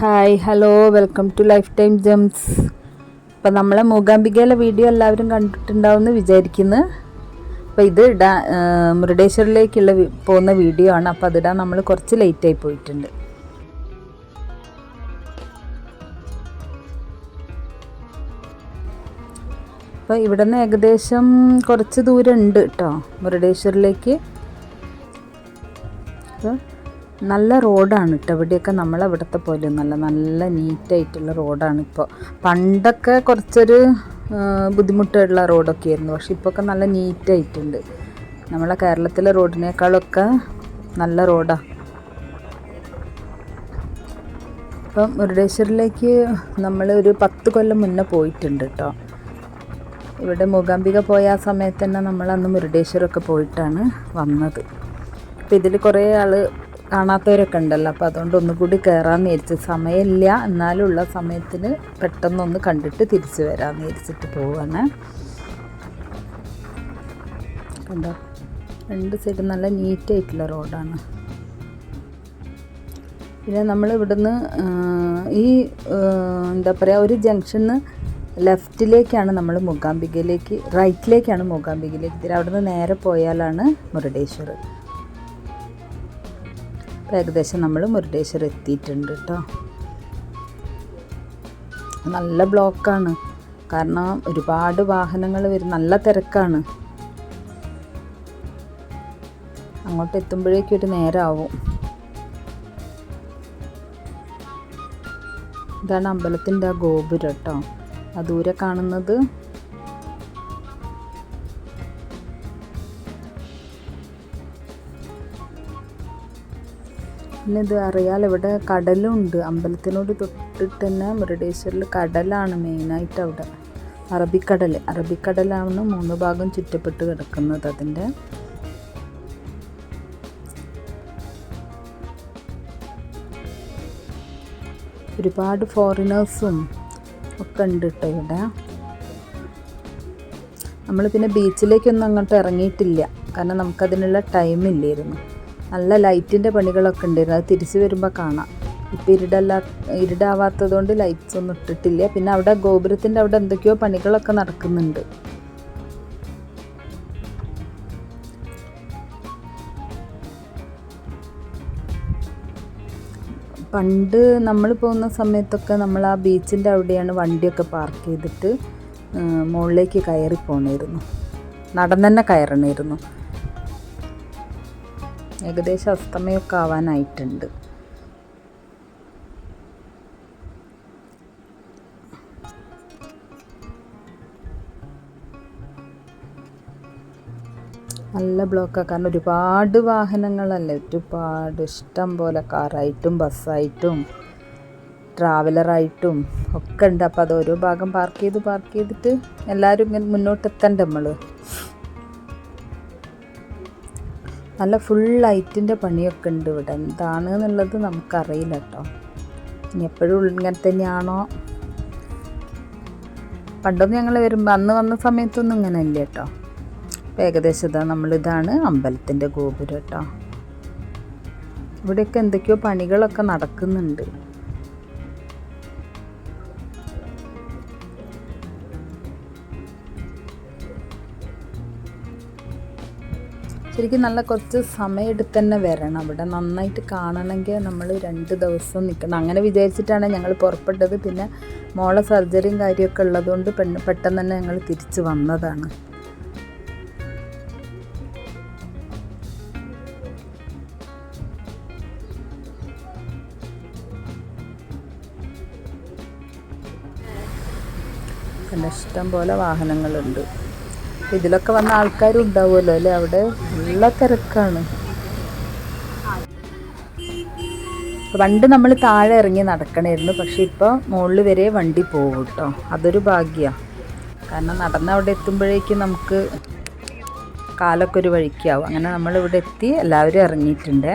Hi hello welcome to life time gems. അപ്പോൾ നമ്മളെ മൂകാംബികയിലെ video എല്ലാവരും കണ്ടിട്ടുണ്ടാവുമെന്ന് വിചാരിക്കുന്നു. അപ്പോൾ ഇത് മുരുടേശ്വറിലേക്കുള്ള പോകുന്ന വീഡിയോ ആണ്. അപ്പോൾ അതിടാൻ നമ്മൾ കുറച്ച് ലേറ്റായി പോയിട്ടുണ്ട്. അപ്പോൾ ഇവിടെ നിന്ന് ഏകദേശം കുറച്ച് ദൂരം ഉണ്ട് കേട്ടോ മുരുടേശ്വറിലേക്ക്. അപ്പോൾ നല്ല റോഡാണ് കേട്ടോ ഇവിടെയൊക്കെ, നമ്മളവിടുത്തെ പോലെ നല്ല നീറ്റായിട്ടുള്ള റോഡാണ്. ഇപ്പോൾ പണ്ടൊക്കെ കുറച്ചൊരു ബുദ്ധിമുട്ടുള്ള റോഡൊക്കെ ആയിരുന്നു, പക്ഷെ ഇപ്പോൾ ഒക്കെ നല്ല നീറ്റായിട്ടുണ്ട്. നമ്മളെ കേരളത്തിലെ റോഡിനേക്കാളൊക്കെ നല്ല റോഡാണ്. ഇപ്പം മുരുടേശ്വറിലേക്ക് നമ്മൾ ഒരു 10 കൊല്ലം മുന്നേ പോയിട്ടുണ്ട് കേട്ടോ. ഇവിടെ മൂകാംബിക പോയ ആ സമയത്ത് തന്നെ നമ്മൾ അന്ന് മുരുടേശ്വരമൊക്കെ പോയിട്ടാണ് വന്നത്. അപ്പോൾ ഇതിൽ കുറേ ആൾ കാണാത്തവരൊക്കെ ഉണ്ടല്ലോ, അപ്പോൾ അതുകൊണ്ട് ഒന്നുകൂടി കയറാമെന്ന് വിചാരിച്ചു. സമയമില്ല, എന്നാലുള്ള സമയത്തിന് പെട്ടെന്നൊന്ന് കണ്ടിട്ട് തിരിച്ചു വരാമെന്ന് വിചാരിച്ചിട്ട് പോവാണ്. കണ്ടോ, 2 സൈഡ് നല്ല നീറ്റായിട്ടുള്ള റോഡാണ്. പിന്നെ നമ്മൾ ഇവിടുന്ന് ഈ എന്താ പറയുക, ഒരു ജംഗ്ഷന് ലെഫ്റ്റിലേക്കാണ് നമ്മൾ മൂകാംബികയിലേക്ക്, റൈറ്റിലേക്കാണ് മൂകാംബികയിലേക്ക്. അവിടെ നിന്ന് നേരെ പോയാലാണ് മുരുടേശ്വർ. അപ്പോൾ ഏകദേശം നമ്മൾ മുരുടേശ്വർ എത്തിയിട്ടുണ്ട് കേട്ടോ. നല്ല ബ്ലോക്കാണ്, കാരണം ഒരുപാട് വാഹനങ്ങൾ വരും, നല്ല തിരക്കാണ്. അങ്ങോട്ട് എത്തുമ്പോഴേക്കും ഒരു നേരമാവും. ഇതാണ് അമ്പലത്തിൻ്റെ ആ ഗോപുരം കേട്ടോ, ആ ദൂരെ കാണുന്നത്. പിന്നെ ഇത് അറിയാലോ, ഇവിടെ കടലുണ്ട്. അമ്പലത്തിനോട് തൊട്ടിട്ട് തന്നെ മുരുടേശ്വറിൽ കടലാണ് മെയിനായിട്ട്. അവിടെ അറബിക്കടലാണ് 3 ഭാഗം ചുറ്റപ്പെട്ട് കിടക്കുന്നത്. അതിൻ്റെ ഒരുപാട് ഫോറിനേഴ്സും ഒക്കെ ഉണ്ട് കേട്ടോ ഇവിടെ. നമ്മൾ പിന്നെ ബീച്ചിലേക്കൊന്നും അങ്ങോട്ട് ഇറങ്ങിയിട്ടില്ല, കാരണം നമുക്കതിനുള്ള ടൈമില്ലായിരുന്നു. നല്ല ലൈറ്റിൻ്റെ പണികളൊക്കെ ഉണ്ടായിരുന്നു, അത് തിരിച്ചു വരുമ്പോൾ കാണാം. ഇപ്പോൾ ഇരുടാവാത്തത് കൊണ്ട് ലൈറ്റ്സ് ഒന്നും ഇട്ടിട്ടില്ല. പിന്നെ അവിടെ ഗോപുരത്തിൻ്റെ അവിടെ എന്തൊക്കെയോ പണികളൊക്കെ നടക്കുന്നുണ്ട്. പണ്ട് നമ്മൾ പോകുന്ന സമയത്തൊക്കെ നമ്മൾ ആ ബീച്ചിൻ്റെ അവിടെയാണ് വണ്ടിയൊക്കെ പാർക്ക് ചെയ്തിട്ട് മുകളിലേക്ക് കയറി പോകണമായിരുന്നു, നടന്നു തന്നെ കയറണമായിരുന്നു. ഏകദേശം അസ്തമയമൊക്കെ ആവാനായിട്ടുണ്ട്. നല്ല ബ്ലോക്കാണ്, കാരണം ഒരുപാട് വാഹനങ്ങളല്ലേ, ഒരുപാട് ഇഷ്ടം പോലെ കാറായിട്ടും ബസ്സായിട്ടും ട്രാവലറായിട്ടും ഒക്കെ ഉണ്ട്. അപ്പോൾ അത് ഓരോ ഭാഗം പാർക്ക് ചെയ്തിട്ട് എല്ലാവരും ഇങ്ങനെ മുന്നോട്ടെത്തണ്ട. നമ്മൾ നല്ല ഫുൾ ലൈറ്റിൻ്റെ പണിയൊക്കെ ഉണ്ട് ഇവിടെ. എന്താണ് എന്നുള്ളത് നമുക്കറിയില്ല കേട്ടോ, ഇനി എപ്പോഴും ഇങ്ങനെ തന്നെയാണോ. പണ്ടൊന്നും ഞങ്ങൾ വരുമ്പോൾ അന്ന് വന്ന സമയത്തൊന്നും ഇങ്ങനെ ഇല്ല കേട്ടോ. അപ്പോൾ ഏകദേശം ഇതാണ് അമ്പലത്തിൻ്റെ ഗോപുരം കേട്ടോ. ഇവിടെയൊക്കെ എന്തൊക്കെയോ പണികളൊക്കെ നടക്കുന്നുണ്ട്. ശരിക്കും നല്ല കുറച്ച് സമയം എടുത്ത് തന്നെ വരണം. ഇവിടെ നന്നായിട്ട് കാണണമെങ്കിൽ നമ്മൾ 2 ദിവസം നിൽക്കണം. അങ്ങനെ വിചാരിച്ചിട്ടാണ് ഞങ്ങൾ പുറപ്പെട്ടത്. പിന്നെ മോളെ സർജറിയും കാര്യമൊക്കെ ഉള്ളതുകൊണ്ട് പെട്ടെന്ന് തന്നെ ഞങ്ങൾ തിരിച്ച് വന്നതാണ്. പിന്നെ ഇഷ്ടം പോലെ വാഹനങ്ങളുണ്ട്. ഇതിലൊക്കെ വന്ന ആൾക്കാരും ഉണ്ടാവുമല്ലോ അല്ലേ, അവിടെ നല്ല തിരക്കാണ്. പണ്ട് നമ്മൾ താഴെ ഇറങ്ങി നടക്കണമായിരുന്നു, പക്ഷെ ഇപ്പോൾ മുകളിൽ വരെ വണ്ടി പോകും കേട്ടോ. അതൊരു ഭാഗ്യമാണ്, കാരണം നടന്ന് അവിടെ എത്തുമ്പോഴേക്കും നമുക്ക് കാലൊക്കെ ഒരു വഴിക്കാവും. അങ്ങനെ നമ്മളിവിടെ എത്തി, എല്ലാവരും ഇറങ്ങിയിട്ടുണ്ട്.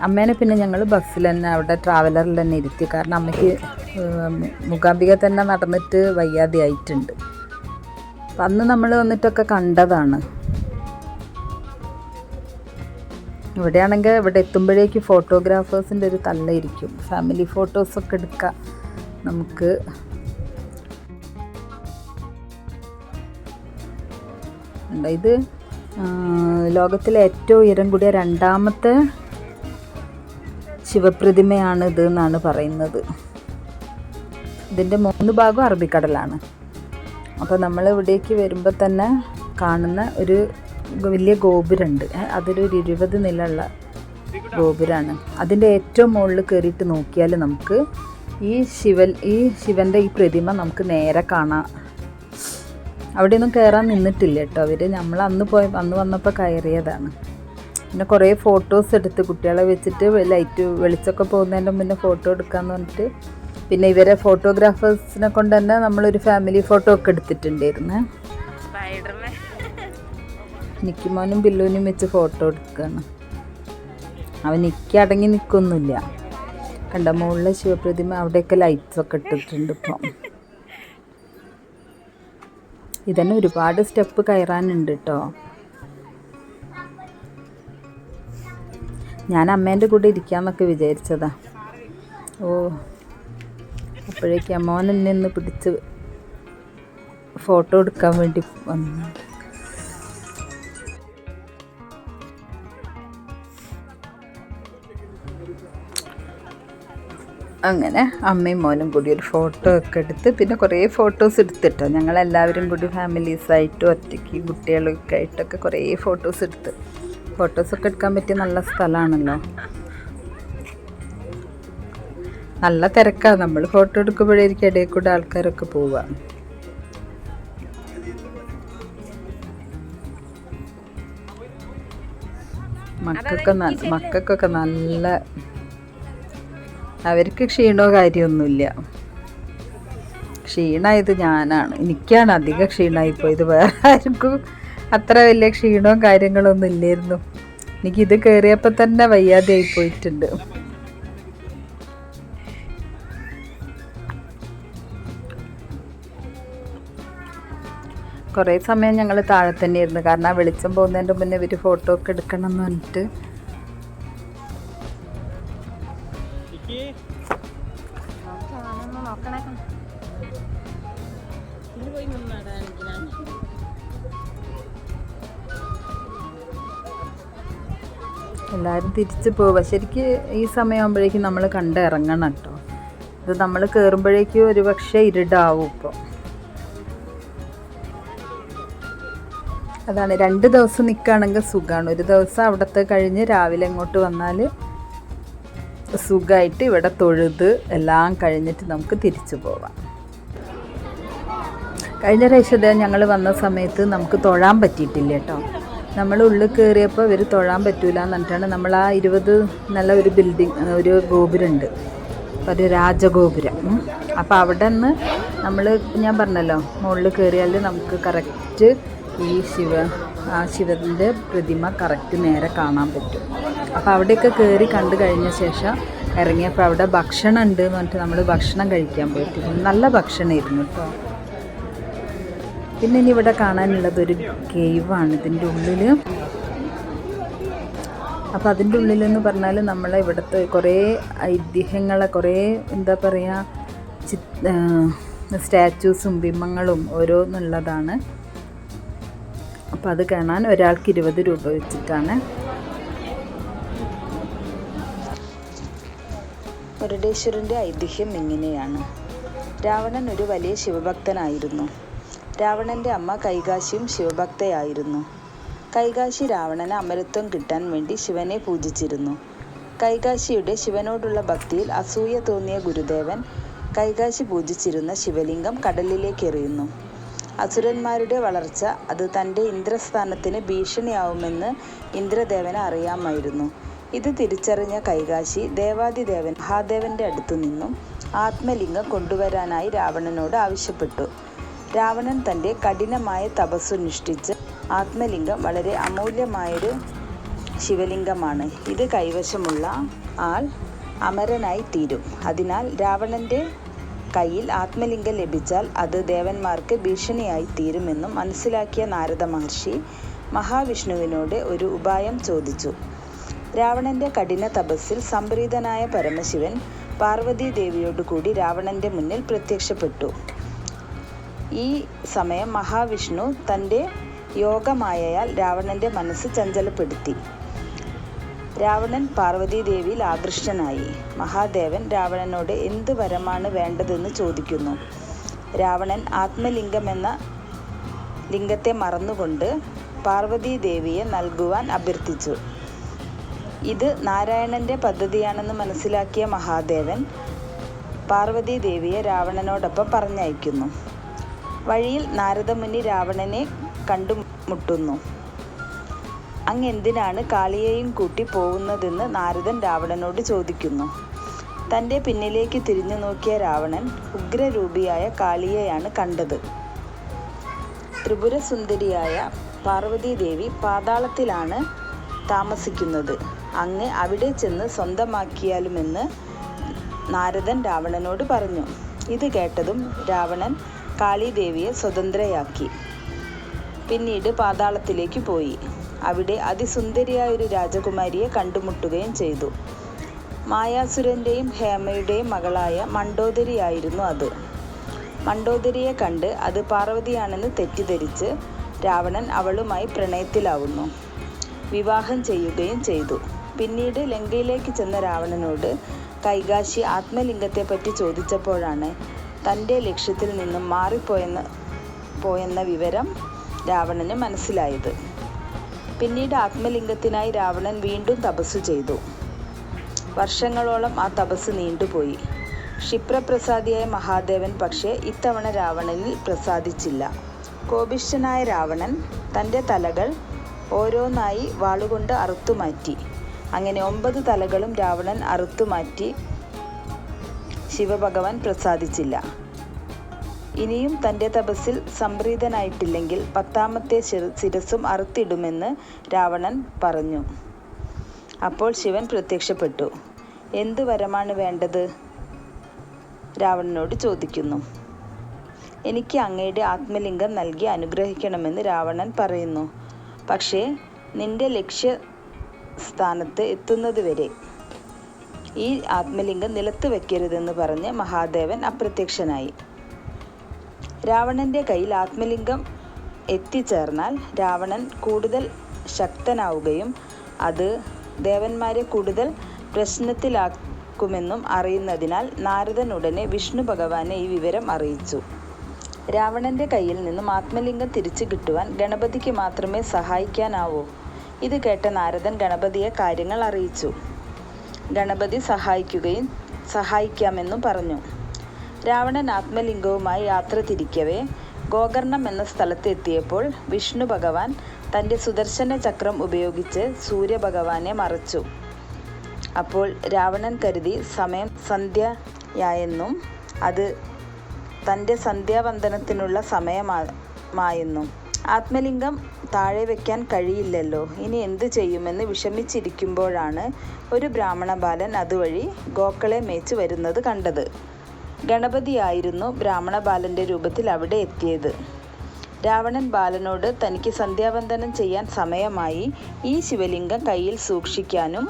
അമ്മേനെ പിന്നെ ഞങ്ങൾ ബസ്സിൽ തന്നെ, അവിടെ ട്രാവലറിൽ തന്നെ ഇരുത്തി, കാരണം അമ്മയ്ക്ക് മൂകാംബിക തന്നെ നടന്നിട്ട് വയ്യാതെ ആയിട്ടുണ്ട്. അപ്പം അന്ന് നമ്മൾ വന്നിട്ടൊക്കെ കണ്ടതാണ്. ഇവിടെയാണെങ്കിൽ ഇവിടെ എത്തുമ്പോഴേക്ക് ഫോട്ടോഗ്രാഫേഴ്സിൻ്റെ ഒരു തള്ളയിരിക്കും. ഫാമിലി ഫോട്ടോസൊക്കെ എടുക്കാം നമുക്ക്. ഇത് ലോകത്തിലെ ഏറ്റവും ഉയരം കൂടിയ രണ്ടാമത്തെ ശിവപ്രതിമയാണ് ഇത് എന്നാണ് പറയുന്നത്. ഇതിൻ്റെ 3 ഭാഗവും അറബിക്കടലാണ്. അപ്പോൾ നമ്മൾ ഇവിടേക്ക് വരുമ്പോൾ തന്നെ കാണുന്ന ഒരു വലിയ ഗോപുരമുണ്ട്. അതൊരു 20 നിലയുള്ള ഗോപുരമാണ്. അതിൻ്റെ ഏറ്റവും മുകളിൽ കയറിയിട്ട് നോക്കിയാൽ നമുക്ക് ഈ ശിവൻ്റെ ഈ പ്രതിമ നമുക്ക് നേരെ കാണാം. അവിടെയൊന്നും കയറാൻ നിന്നിട്ടില്ല കേട്ടോ അവർ. നമ്മൾ അന്ന് വന്നപ്പോൾ കയറിയതാണ്. പിന്നെ കുറേ ഫോട്ടോസ് എടുത്ത് കുട്ടികളെ വെച്ചിട്ട് ലൈറ്റ് വെളിച്ചമൊക്കെ പോകുന്നതിൻ്റെ മുന്നേ ഫോട്ടോ എടുക്കാമെന്ന് പറഞ്ഞിട്ട്, പിന്നെ ഇവരെ ഫോട്ടോഗ്രാഫേഴ്സിനെ കൊണ്ട് തന്നെ നമ്മളൊരു ഫാമിലി ഫോട്ടോ ഒക്കെ എടുത്തിട്ടുണ്ടായിരുന്നു. നിക്കിമോനും ബില്ലുവിനും വെച്ച് ഫോട്ടോ എടുക്കുകയാണ്. അവൻ നിക്കി അടങ്ങി നിൽക്കൊന്നുമില്ല. കണ്ട മുകളിലെ ശിവപ്രതിമ അവിടെയൊക്കെ ലൈറ്റ്സൊക്കെ ഇട്ടിട്ടുണ്ട്. ഇപ്പം ഇതന്നെ ഒരുപാട് സ്റ്റെപ്പ് കയറാനുണ്ട് കേട്ടോ. ഞാൻ അമ്മേൻ്റെ കൂടെ ഇരിക്കാമെന്നൊക്കെ വിചാരിച്ചതാ. അപ്പോഴേക്കും അമ്മോൻ എന്നെ ഒന്ന് പിടിച്ച് ഫോട്ടോ എടുക്കാൻ വേണ്ടി വന്നു. അങ്ങനെ അമ്മയും മോനും കൂടി ഒരു ഫോട്ടോ ഒക്കെ എടുത്ത്, പിന്നെ കുറേ ഫോട്ടോസ് എടുത്തിട്ടോ. ഞങ്ങളെല്ലാവരും കൂടി ഫാമിലീസായിട്ടും ഒറ്റയ്ക്ക് കുട്ടികളൊക്കെ ആയിട്ടൊക്കെ കുറേ ഫോട്ടോസ് എടുത്ത്. ഫോട്ടോസൊക്കെ എടുക്കാൻ പറ്റിയ നല്ല സ്ഥലമാണല്ലോ. നല്ല തിരക്കാണ്. നമ്മൾ ഫോട്ടോ എടുക്കുമ്പോഴേക്കും ഇടയിൽ കൂടെ ആൾക്കാരൊക്കെ പോവുക. മക്കൾക്കൊക്കെ നല്ല, അവർക്ക് ക്ഷീണമോ കാര്യമൊന്നുമില്ല. ക്ഷീണമായത് ഞാനാണ്. എനിക്കാണ് അധികം ക്ഷീണമായിപ്പോയത്. വേറെ ആർക്കും അത്ര വലിയ ക്ഷീണവും കാര്യങ്ങളൊന്നും ഇല്ലായിരുന്നു. എനിക്കിത് കയറിയപ്പോൾ തന്നെ വയ്യാതെ ആയിപ്പോയിട്ടുണ്ട്. കുറേ സമയം ഞങ്ങൾ താഴെ തന്നെയായിരുന്നു. കാരണം ആ വെളിച്ചം പോകുന്നതിൻ്റെ മുന്നേ ഇവർ ഫോട്ടോ ഒക്കെ എടുക്കണം എന്ന് പറഞ്ഞിട്ട്. എല്ലാവരും തിരിച്ച് പോവുക. ശരിക്ക് ഈ സമയമാകുമ്പോഴേക്കും നമ്മൾ ഇറങ്ങണം കേട്ടോ. ഇത് നമ്മൾ കയറുമ്പോഴേക്കും ഒരു പക്ഷേ ഇരുടാവും. ഇപ്പോൾ അതാണ് 2 ദിവസം നിൽക്കുകയാണെങ്കിൽ സുഖമാണ്. ഒരു ദിവസം അവിടുത്തെ കഴിഞ്ഞ് രാവിലെ ഇങ്ങോട്ട് വന്നാൽ സുഖമായിട്ട് ഇവിടെ തൊഴുത് എല്ലാം കഴിഞ്ഞിട്ട് നമുക്ക് തിരിച്ചു പോവാം. കഴിഞ്ഞ പ്രാവശ്യം ഞങ്ങൾ വന്ന സമയത്ത് നമുക്ക് തൊഴാൻ പറ്റിയിട്ടില്ല കേട്ടോ. നമ്മൾ ഉള്ളിൽ കയറിയപ്പോൾ ഇവർ തൊഴാൻ പറ്റൂല എന്ന് പറഞ്ഞിട്ടാണ് നമ്മൾ ആ 20 നല്ല ഒരു ഒരു ഗോപുരമുണ്ട്, ഒരു രാജഗോപുരം. അപ്പോൾ അവിടെ നിന്ന് നമ്മൾ, ഞാൻ പറഞ്ഞല്ലോ, മുകളിൽ കയറിയാൽ നമുക്ക് കറക്റ്റ് ഈ ശിവൻ്റെ പ്രതിമ കറക്റ്റ് നേരെ കാണാൻ പറ്റും. അപ്പോൾ അവിടെയൊക്കെ കയറി കണ്ടു കഴിഞ്ഞ ശേഷം ഇറങ്ങിയപ്പോൾ അവിടെ ഭക്ഷണം ഉണ്ട് എന്ന് പറഞ്ഞിട്ട് നമ്മൾ ഭക്ഷണം കഴിക്കാൻ പോയിട്ട് നല്ല ഭക്ഷണമായിരുന്നു കേട്ടോ. പിന്നെ ഇനി ഇവിടെ കാണാനുള്ളതൊരു കേവാണ് ഇതിൻ്റെ ഉള്ളിൽ. അപ്പോൾ അതിൻ്റെ ഉള്ളിലെന്ന് പറഞ്ഞാൽ നമ്മളെ ഇവിടുത്തെ കുറേ ഐതിഹ്യങ്ങളെ, കുറേ എന്താ പറയുക, സ്റ്റാച്യൂസും ബിംബങ്ങളും ഓരോന്നുള്ളതാണ്. അപ്പോൾ അത് കാണാൻ ഒരാൾക്ക് 20 രൂപ വെച്ചിട്ടാണ്. മുരുടേശ്വരൻ്റെ ഐതിഹ്യം ഇങ്ങനെയാണ്. രാവണൻ ഒരു വലിയ ശിവഭക്തനായിരുന്നു. രാവണൻ്റെ അമ്മ കൈകാശിയും ശിവഭക്തയായിരുന്നു. കൈകാശി രാവണന് അമരത്വം കിട്ടാൻ വേണ്ടി ശിവനെ പൂജിച്ചിരുന്നു. കൈകാശിയുടെ ശിവനോടുള്ള ഭക്തിയിൽ അസൂയ തോന്നിയ ഗുരുദേവൻ കൈകാശി പൂജിച്ചിരുന്ന ശിവലിംഗം കടലിലേക്ക് എറിയുന്നു. അസുരന്മാരുടെ വളർച്ച അത് തൻ്റെ ഇന്ദ്രസ്ഥാനത്തിന് ഭീഷണിയാവുമെന്ന് ഇന്ദ്രദേവന് അറിയാമായിരുന്നു. ഇത് തിരിച്ചറിഞ്ഞ കൈകാശി ദേവാദിദേവൻ മഹാദേവൻ്റെ അടുത്തു നിന്നും ആത്മലിംഗം കൊണ്ടുവരാനായി രാവണനോട് ആവശ്യപ്പെട്ടു. രാവണൻ തൻ്റെ കഠിനമായ തപസ്സുനുഷ്ഠിച്ച് ആത്മലിംഗം വളരെ അമൂല്യമായൊരു ശിവലിംഗമാണ്. ഇത് കൈവശമുള്ള ആൾ അമരനായി തീരും. അതിനാൽ രാവണൻ്റെ കയ്യിൽ ആത്മലിംഗം ലഭിച്ചാൽ അത് ദേവന്മാർക്ക് ഭീഷണിയായി തീരുമെന്നും മനസ്സിലാക്കിയ നാരദ മഹർഷി മഹാവിഷ്ണുവിനോട് ഒരു ഉപായം ചോദിച്ചു. രാവണന്റെ കഠിന തപസ്സിൽ സംപ്രീതനായ പരമശിവൻ പാർവതി ദേവിയോടുകൂടി രാവണന്റെ മുന്നിൽ പ്രത്യക്ഷപ്പെട്ടു. ഈ സമയം മഹാവിഷ്ണു തൻ്റെ യോഗമായയാൽ രാവണന്റെ മനസ്സ് ചഞ്ചലപ്പെടുത്തി. രാവണൻ പാർവതീദേവിയിൽ ആകൃഷ്ടനായി. മഹാദേവൻ രാവണനോട് എന്ത് വരമാണ് വേണ്ടതെന്ന് ചോദിക്കുന്നു. രാവണൻ ആത്മലിംഗമെന്ന ലിംഗത്തെ മറന്നുകൊണ്ട് പാർവതീദേവിയെ നൽകുവാൻ അഭ്യർത്ഥിച്ചു. ഇത് നാരായണന്റെ പദ്ധതിയാണെന്ന് മനസ്സിലാക്കിയ മഹാദേവൻ പാർവതീദേവിയെ രാവണനോടൊപ്പം പറഞ്ഞയക്കുന്നു. വഴിയിൽ നാരദമുനി രാവണനെ കണ്ടുമുട്ടുന്നു. അങ്ങെന്തിനാണ് കാളിയെയും കൂട്ടി പോകുന്നതെന്ന് നാരദൻ രാവണനോട് ചോദിക്കുന്നു. തൻ്റെ പിന്നിലേക്ക് തിരിഞ്ഞു നോക്കിയ രാവണൻ ഉഗ്രരൂപിയായ കാളിയെയാണ് കണ്ടത്. ത്രിപുരസുന്ദരിയായ പാർവതീദേവി പാതാളത്തിലാണ് താമസിക്കുന്നത്. അങ്ങ് അവിടെ ചെന്ന് സ്വന്തമാക്കിയാലുമെന്ന് നാരദൻ രാവണനോട് പറഞ്ഞു. ഇത് കേട്ടതും രാവണൻ കാളീദേവിയെ സ്വതന്ത്രയാക്കി. പിന്നീട് പാതാളത്തിലേക്ക് പോയി. അവിടെ അതിസുന്ദരിയായ ഒരു രാജകുമാരിയെ കണ്ടുമുട്ടുകയും ചെയ്തു. മായാസുരൻ്റെയും ഹേമയുടെയും മകളായ മണ്ഡോദരിയായിരുന്നു അത്. മണ്ഡോദരിയെ കണ്ട് അത് പാർവതിയാണെന്ന് തെറ്റിദ്ധരിച്ച് രാവണൻ അവളുമായി പ്രണയത്തിലാവുന്നു. വിവാഹം ചെയ്യുകയും ചെയ്തു. പിന്നീട് ലങ്കയിലേക്ക് ചെന്ന രാവണനോട് കൈകാശി ആത്മലിംഗത്തെപ്പറ്റി ചോദിച്ചപ്പോഴാണ് തൻ്റെ ലക്ഷ്യത്തിൽ നിന്നും മാറിപ്പോയെന്ന വിവരം രാവണന് മനസ്സിലായത്. പിന്നീട് ആത്മലിംഗത്തിനായി രാവണൻ വീണ്ടും തപസ്സു ചെയ്തു. വർഷങ്ങളോളം ആ തപസ് നീണ്ടുപോയി. ക്ഷിപ്രപ്രസാദിയായ മഹാദേവൻ പക്ഷേ ഇത്തവണ രാവണനിൽ പ്രസാദിച്ചില്ല. കോപിഷ്ഠനായ രാവണൻ തൻ്റെ തലകൾ ഓരോന്നായി വാളുകൊണ്ട് അറുത്തുമാറ്റി. അങ്ങനെ 9 തലകളും രാവണൻ അറുത്തുമാറ്റി. ശിവഭഗവാൻ പ്രസാദിച്ചില്ല. ഇനിയും തൻ്റെ തപസ്സിൽ സംപ്രീതനായിട്ടില്ലെങ്കിൽ 10ാമത്തെ ശിരസ്സും അറുത്തിടുമെന്ന് രാവണൻ പറഞ്ഞു. അപ്പോൾ ശിവൻ പ്രത്യക്ഷപ്പെട്ടു. എന്തു വരമാണ് വേണ്ടത്? രാവണനോട് ചോദിക്കുന്നു. എനിക്ക് അങ്ങയുടെ ആത്മലിംഗം നൽകി അനുഗ്രഹിക്കണമെന്ന് രാവണൻ പറയുന്നു. പക്ഷേ നിന്റെ ലക്ഷ്യസ്ഥാനത്ത് എത്തുന്നതുവരെ ഈ ആത്മലിംഗം നിലത്ത് വയ്ക്കരുതെന്ന് പറഞ്ഞ് മഹാദേവൻ അപ്രത്യക്ഷനായി. രാവണന്റെ കയ്യിൽ ആത്മലിംഗം എത്തിച്ചേർന്നാൽ രാവണൻ കൂടുതൽ ശക്തനാവുകയും അത് ദേവന്മാരെ കൂടുതൽ പ്രശ്നത്തിലാക്കുമെന്നും അറിയുന്നതിനാൽ നാരദൻ ഉടനെ വിഷ്ണു ഭഗവാനെ ഈ വിവരം അറിയിച്ചു. രാവണന്റെ കയ്യിൽ നിന്നും ആത്മലിംഗം തിരിച്ചു കിട്ടുവാൻ ഗണപതിക്ക് മാത്രമേ സഹായിക്കാനാവൂ. ഇത് കേട്ട നാരദൻ ഗണപതിയെ കാര്യങ്ങൾ അറിയിച്ചു. ഗണപതി സഹായിക്കാമെന്നും പറഞ്ഞു. രാവണൻ ആത്മലിംഗവുമായി യാത്ര തിരിക്കവേ ഗോകർണം എന്ന സ്ഥലത്ത് എത്തിയപ്പോൾ വിഷ്ണു ഭഗവാൻ തൻ്റെ സുദർശന ചക്രം ഉപയോഗിച്ച് സൂര്യഭഗവാനെ മറച്ചു. അപ്പോൾ രാവണൻ കരുതി സമയം സന്ധ്യയായെന്നും അത് തൻ്റെ സന്ധ്യാവന്ദനത്തിനുള്ള സമയമായെന്നും. ആത്മലിംഗം താഴെ വയ്ക്കാൻ കഴിയില്ലല്ലോ, ഇനി എന്തു ചെയ്യുമെന്ന് വിഷമിച്ചിരിക്കുമ്പോഴാണ് ഒരു ബ്രാഹ്മണ ബാലൻ അതുവഴി ഗോക്കളെ മേച്ച് വരുന്നത് കണ്ടത്. ഗണപതിയായിരുന്നു ബ്രാഹ്മണ ബാലൻ്റെ രൂപത്തിൽ അവിടെ എത്തിയത്. രാവണൻ ബാലനോട് തനിക്ക് സന്ധ്യാവന്ദനം ചെയ്യാൻ സമയമായി, ഈ ശിവലിംഗം കയ്യിൽ സൂക്ഷിക്കാനും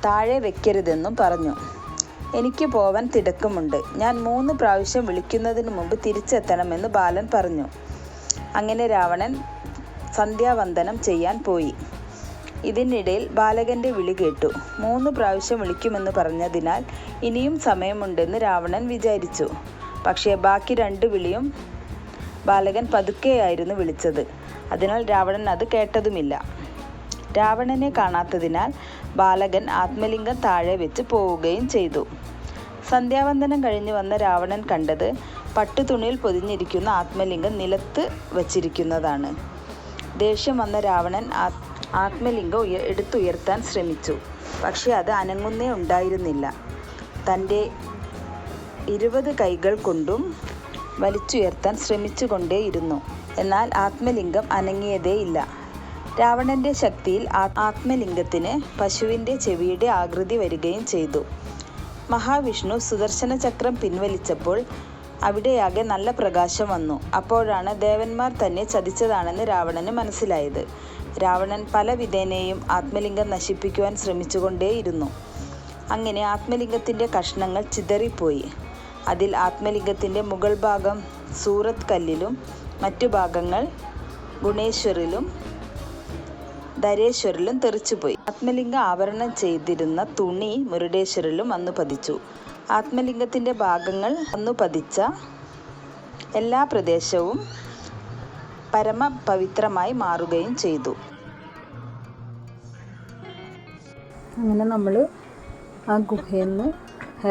താഴെ വെക്കരുതെന്നും പറഞ്ഞു. എനിക്ക് പോവാൻ തിടുക്കമുണ്ട്. ഞാൻ 3 പ്രാവശ്യം വിളിക്കുന്നതിന് മുമ്പ് തിരിച്ചെത്തണമെന്ന് ബാലൻ പറഞ്ഞു. അങ്ങനെ രാവണൻ സന്ധ്യാവന്ദനം ചെയ്യാൻ പോയി. ഇതിനിടയിൽ ബാലകൻ്റെ വിളി കേട്ടു. 3 പ്രാവശ്യം വിളിക്കുമെന്ന് പറഞ്ഞതിനാൽ ഇനിയും സമയമുണ്ടെന്ന് രാവണൻ വിചാരിച്ചു. പക്ഷേ ബാക്കി 2 വിളിയും ബാലകൻ പതുക്കെയായിരുന്നു വിളിച്ചത്. അതിനാൽ രാവണൻ അത് കേട്ടതുമില്ല. രാവണനെ കാണാത്തതിനാൽ ബാലകൻ ആത്മലിംഗം താഴെ വെച്ച് പോവുകയും ചെയ്തു. സന്ധ്യാവന്ദനം കഴിഞ്ഞു വന്ന രാവണൻ കണ്ടത് പട്ടുതുണിയിൽ പൊതിഞ്ഞിരിക്കുന്ന ആത്മലിംഗം നിലത്ത് വച്ചിരിക്കുന്നതാണ്. ദേഷ്യം വന്ന രാവണൻ ആത്മലിംഗം എടുത്തുയർത്താൻ ശ്രമിച്ചു. പക്ഷേ അത് അനങ്ങുന്നേ ഉണ്ടായിരുന്നില്ല. തൻ്റെ 20 കൈകൾ കൊണ്ടും വലിച്ചുയർത്താൻ ശ്രമിച്ചുകൊണ്ടേയിരുന്നു. എന്നാൽ ആത്മലിംഗം അനങ്ങിയതേയില്ല. രാവണന്റെ ശക്തിയിൽ ആത്മലിംഗത്തിന് പശുവിൻ്റെ ചെവിയുടെ ആകൃതി വരികയും ചെയ്തു. മഹാവിഷ്ണു സുദർശന ചക്രം പിൻവലിച്ചപ്പോൾ അവിടെയാകെ നല്ല പ്രകാശം വന്നു. അപ്പോഴാണ് ദേവന്മാർ തന്നെ ചതിച്ചതാണെന്ന് രാവണന് മനസ്സിലായത്. രാവണൻ പല വിധേനയും ആത്മലിംഗം നശിപ്പിക്കുവാൻ ശ്രമിച്ചുകൊണ്ടേയിരുന്നു. അങ്ങനെ ആത്മലിംഗത്തിൻ്റെ കഷ്ണങ്ങൾ ചിതറിപ്പോയി. അതിൽ ആത്മലിംഗത്തിൻ്റെ മുകൾ ഭാഗം സൂറത്ത് കല്ലിലും മറ്റു ഭാഗങ്ങൾ ഗുണേശ്വറിലും ധരേശ്വരിലും തെറിച്ചുപോയി. ആത്മലിംഗ ആവരണം ചെയ്തിരുന്ന തുണി മുരുടേശ്വരിലും വന്നു പതിച്ചു. ആത്മലിംഗത്തിൻ്റെ ഭാഗങ്ങൾ വന്നു പതിച്ച എല്ലാ പ്രദേശവും പരമപവിത്രമായി മാറുകയും ചെയ്തു. അങ്ങനെ നമ്മൾ ആ ഗുഹയിൽ നിന്ന്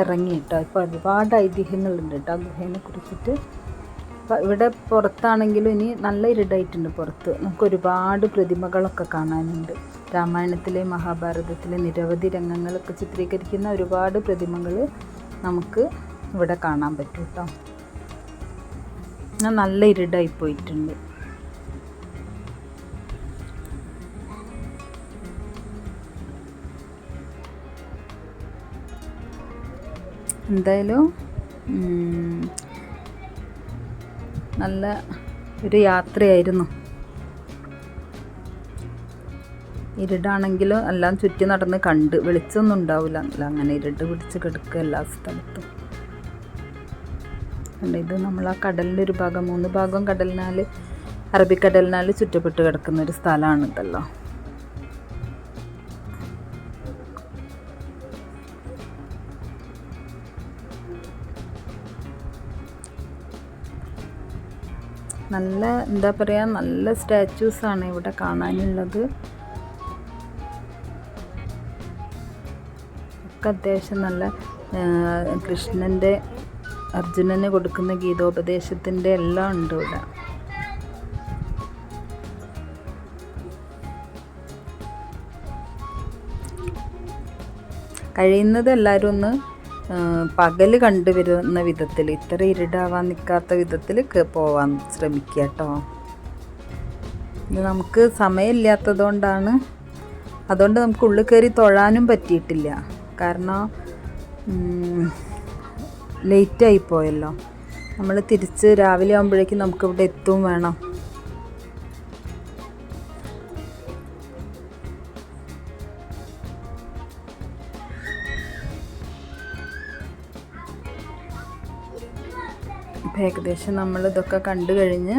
ഇറങ്ങി കേട്ടോ. ഇപ്പോൾ ഒരുപാട് ഐതിഹ്യങ്ങളുണ്ട് കേട്ടോ ആ ഗുഹയെ കുറിച്ചിട്ട്. അപ്പോൾ ഇവിടെ പുറത്താണെങ്കിലും ഇനി നല്ല ഇരുടായിട്ടുണ്ട് പുറത്ത്. നമുക്ക് ഒരുപാട് പ്രതിമകളൊക്കെ കാണാനുണ്ട്. രാമായണത്തിലെ മഹാഭാരതത്തിലെ നിരവധി രംഗങ്ങളൊക്കെ ചിത്രീകരിക്കുന്ന ഒരുപാട് പ്രതിമകൾ നമുക്ക് ഇവിടെ കാണാൻ പറ്റും കേട്ടോ. നല്ല ഇരുടായി പോയിട്ടുണ്ട്. എന്തായാലും നല്ല ഒരു യാത്രയായിരുന്നു. ഇരുടാണെങ്കിലും എല്ലാം ചുറ്റി നടന്ന് കണ്ട്. വെളിച്ചമൊന്നും ഉണ്ടാവില്ല, അങ്ങനെ ഇരുട്ട് പിടിച്ച് കിടക്കുക എല്ലാ സ്ഥലത്തും. ഇത് നമ്മൾ ആ കടലിൻ്റെ ഒരു ഭാഗം, 3 ഭാഗം കടലിനാൽ, അറബിക്കടലിനാൽ ചുറ്റപ്പെട്ട് കിടക്കുന്ന ഒരു സ്ഥലമാണ് ഇതല്ലോ. നല്ല എന്താ പറയുക, നല്ല സ്റ്റാച്യൂസാണ് ഇവിടെ കാണാനുള്ളത്. ഒക്കെ അത്യാവശ്യം നല്ല കൃഷ്ണൻ്റെ അർജുനന് കൊടുക്കുന്ന ഗീതോപദേശത്തിൻ്റെ എല്ലാം ഉണ്ട് ഇവിടെ. കഴിയുന്നത് എല്ലാവരും ഒന്ന് പകൽ കണ്ടുവരുന്ന വിധത്തിൽ, ഇത്ര ഇരുടാവാൻ നിൽക്കാത്ത വിധത്തിൽ പോവാൻ ശ്രമിക്കുക കേട്ടോ. ഇത് നമുക്ക് സമയമില്ലാത്തതുകൊണ്ടാണ്. അതുകൊണ്ട് നമുക്ക് ഉള്ളിൽ കയറി തൊഴാനും പറ്റിയിട്ടില്ല. കാരണം ലേറ്റായിപ്പോയല്ലോ. നമ്മൾ തിരിച്ച് രാവിലെ ആകുമ്പോഴേക്കും നമുക്കിവിടെ എത്തും വേണം. ഏകദേശം നമ്മൾ ഇതൊക്കെ കണ്ടു കഴിഞ്ഞ്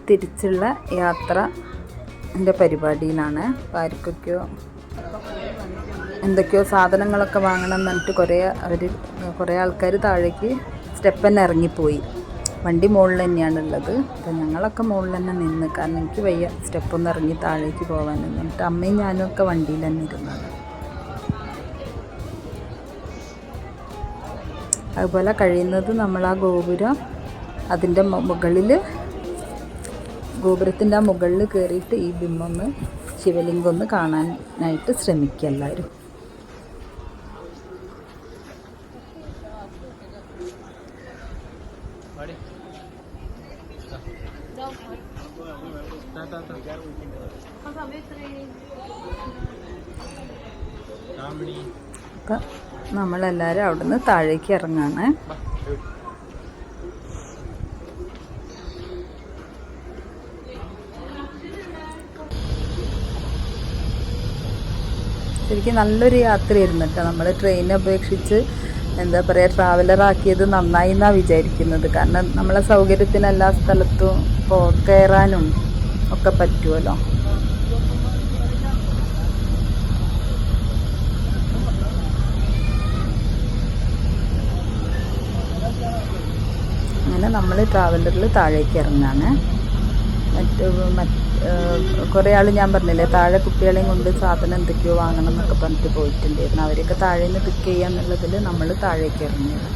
തിരിച്ചുള്ള യാത്രൻ്റെ പരിപാടിയിലാണ്. ആർക്കൊക്കെയോ എന്തൊക്കെയോ സാധനങ്ങളൊക്കെ വാങ്ങണം എന്ന് പറഞ്ഞിട്ട് കുറേ ആൾക്കാർ താഴേക്ക് സ്റ്റെപ്പ് തന്നെ ഇറങ്ങിപ്പോയി. വണ്ടി മുകളിൽ തന്നെയാണുള്ളത്. അപ്പോൾ ഞങ്ങളൊക്കെ മുകളിൽ തന്നെ നിന്ന്, കാരണം എനിക്ക് വയ്യ സ്റ്റെപ്പൊന്ന് ഇറങ്ങി താഴേക്ക് പോകാൻ. എന്നിട്ട് അമ്മയും ഞാനും ഒക്കെ വണ്ടിയിൽ തന്നെ ഇരുന്നത്. അതുപോലെ കഴിയുന്നത് നമ്മൾ ആ ഗോപുരം, അതിൻ്റെ മുകളിൽ, ഗോപുരത്തിൻ്റെ ആ മുകളിൽ കയറിയിട്ട് ഈ ബിംബമൊന്ന്, ശിവലിംഗം ഒന്ന് കാണാനായിട്ട് ശ്രമിക്കുക എല്ലാവരും. അപ്പം നമ്മളെല്ലാവരും അവിടെ നിന്ന് താഴേക്ക് ഇറങ്ങാണ്. ശരിക്കും നല്ലൊരു യാത്രയായിരുന്നു കേട്ടോ. നമ്മൾ ട്രെയിനെ അപേക്ഷിച്ച് എന്താ പറയുക, ട്രാവലറാക്കിയത് നന്നായി എന്നാണ് വിചാരിക്കുന്നത്. കാരണം നമ്മളെ സൗകര്യത്തിന് എല്ലാ സ്ഥലത്തും കയറാനും ഒക്കെ പറ്റുമല്ലോ. അങ്ങനെ നമ്മൾ ട്രാവലറിൽ താഴേക്ക് ഇറങ്ങാണ്. കുറേ ആൾ, ഞാൻ പറഞ്ഞില്ലേ, താഴെ കുട്ടികളെയും കൊണ്ട് സാധനം എന്തൊക്കെയോ വാങ്ങണം എന്നൊക്കെ പറഞ്ഞിട്ട് പോയിട്ടുണ്ടായിരുന്നു. അവരെയൊക്കെ താഴെ നിന്ന് പിക്ക് ചെയ്യാന്നുള്ളതിൽ നമ്മൾ താഴേക്ക് ഇറങ്ങിയത്.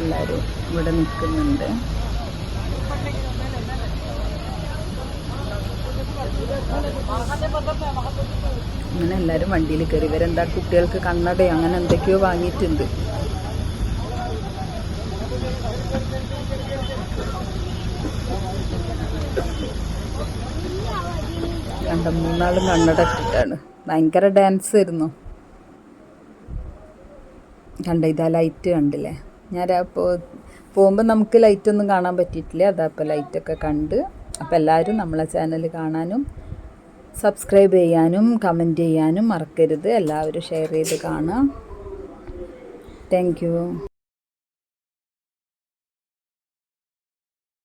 എല്ലാവരും ഇവിടെ നിൽക്കുന്നുണ്ട്. അങ്ങനെ എല്ലാവരും വണ്ടിയിൽ കയറി. ഇവരെന്താ കുട്ടികൾക്ക് കണ്ണടയോ അങ്ങനെ എന്തൊക്കെയോ വാങ്ങിയിട്ടുണ്ട്. കണ്ട 3 ആളും കണ്ണട ഇട്ടിട്ടാണ്. ഭയങ്കര ഡാൻസ് ആയിരുന്നു. കണ്ട ഇതാ ലൈറ്റ് കണ്ടില്ലേ? ഞാൻ പോകുമ്പോൾ നമുക്ക് ലൈറ്റൊന്നും കാണാൻ പറ്റിയിട്ടില്ല. അതാ ഇപ്പോൾ ലൈറ്റൊക്കെ കണ്ട്. അപ്പോൾ എല്ലാവരും നമ്മളെ ചാനൽ കാണാനും സബ്സ്ക്രൈബ് ചെയ്യാനും കമൻറ്റ് ചെയ്യാനും മറക്കരുത്. എല്ലാവരും ഷെയർ ചെയ്ത് കാണാം. Thank you.